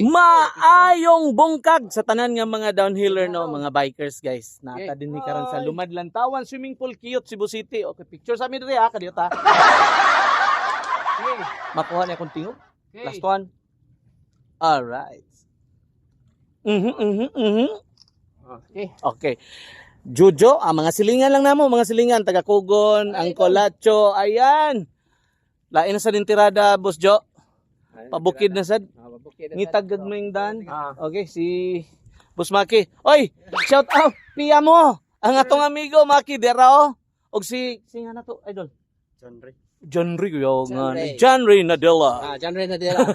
Maayong bungkag sa tanan nga mga downhiller no, mga bikers guys. Nata din ni karon sa Lumadlantawan Swimming Pool Cute Cebu City. Okay, picture sa amin diri ha, kadiyot ha. Makuha na akong tingog. Last one. All right. Okay. Jojo, mga silingan lang namo, mga silingan taga Kugon, ang Colacho, ayan. Lain na sa dintirada, Boss Jo. Pabukid na sad. Ngitagag mo yung dan. Okay, si Boss Maki. Oy, shout out piya mo. Ang atong amigo Maki Derao. Og si nga na to, idol. John Ray yo nga. John Ray Nadella. John Ray Nadella.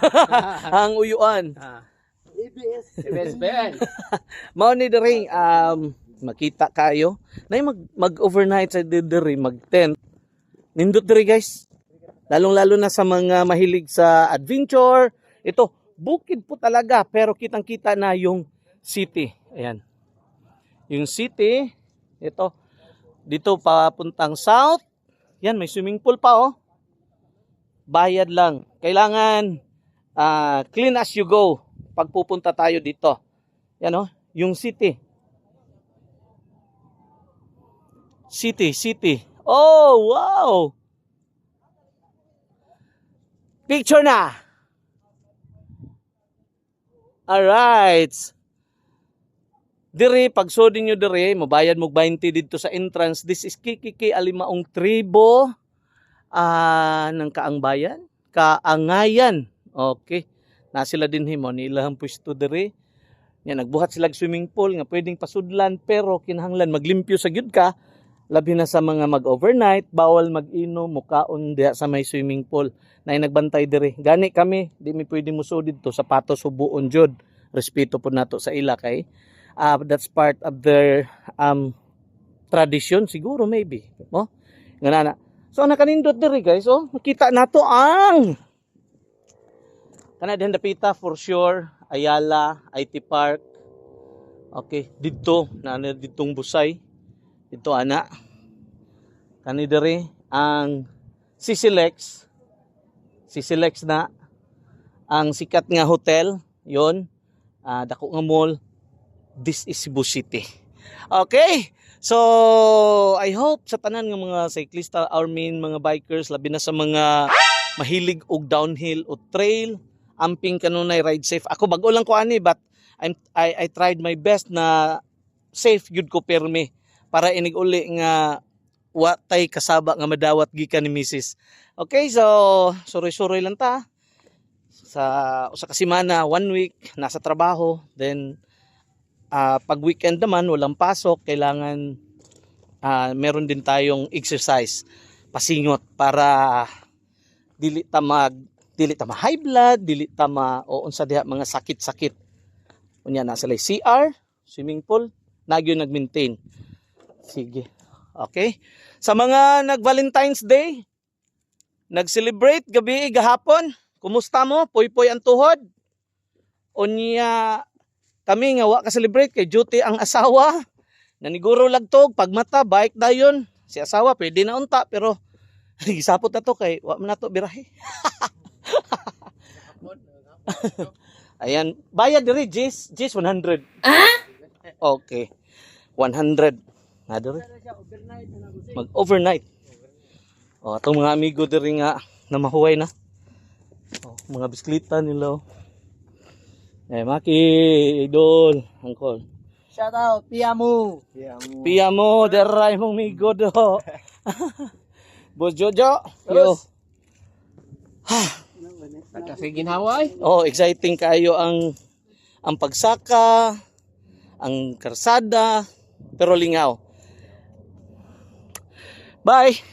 Ang uyuan. ABS Ben. Mao ni diri makita kayo. Nay mag-overnight sa diri, mag-tent. Nindot diri guys. Lalong-lalo na sa mga mahilig sa adventure. Ito, bukid po talaga pero kitang-kita na yung city. Ayan. Yung city, ito. Dito papuntang south. Yan, may swimming pool pa oh. Bayad lang. Kailangan clean as you go pag pupunta tayo dito. Yan oh, yung city. City. Oh, wow! Picture na! Alright. Diri, pag sudin nyo diri, mabayad mo 20 dito sa entrance. This is Kikiki Alimaong Tribo ng Kaangbayan. Kaangayan. Okay. Na sila din himo, nilang pwesto diri. Yan, nagbuhat sila swimming pool nga pwedeng pasudlan pero kinahanglan maglimpyo sa gyud ka. Labi na sa mga mag-overnight, bawal mag-inom, mukaon diha sa may swimming pool. Na nagbantay diri. Gani kami, di mi pwede musudid to, sapatos subuon jud. Respeto po nato sa ila kay. That's part of their tradition siguro maybe. No? Ngana na. So nakanindot diri guys, oh. Makita nato ang kana dihan dapita for sure, Ayala, IT Park. Okay, dito na ditong Busay. Ito ana. Kani diri ang Sisilex na ang sikat nga hotel, yon. Dako nga mall. This is Cebu City. Okay? So, I hope sa tanan ng mga cyclista, mga bikers, labi na sa mga mahilig og downhill o trail, amping kanunay ride safe. Ako bago lang ko ani but I tried my best na safe gyud ko permi para inig uli nga watay kasaba nga madawat gikan ni Mrs. Okay, so suroy-suroy lang ta. Sa kasimana, 1 week nasa trabaho, then pag weekend naman walang pasok, kailangan meron din tayong exercise, pasingot para dili ta high blood, dili ta o unsa diha mga sakit-sakit. Unya na sila CR, swimming pool, nagyo nag-maintain. Sige. Okay? Sa mga nag-Valentine's Day, nag-celebrate gabi gahapon, kumusta mo? Poy-poy ang tuhod? Unya kami nga wa ka-celebrate kay duty ang asawa. Naniguro lagtog pagmata bike dayon. Si asawa pwede na unta pero gisapot na to kay wa man nato birahe. Ayan, bayad diri Jis 100. Okay. 100. Na diri. Mag-overnight. Oh, atong mga amigo diri nga na mahuway na. Oh, mga bisikleta nila. Maki, idol, angkol. Shout out Piamo. Deray mong migo do. Boss Jojo. Yo. Kasi ginhaway. Oh, exciting kayo ang pagsaka, ang karsada, pero lingaw. Bye.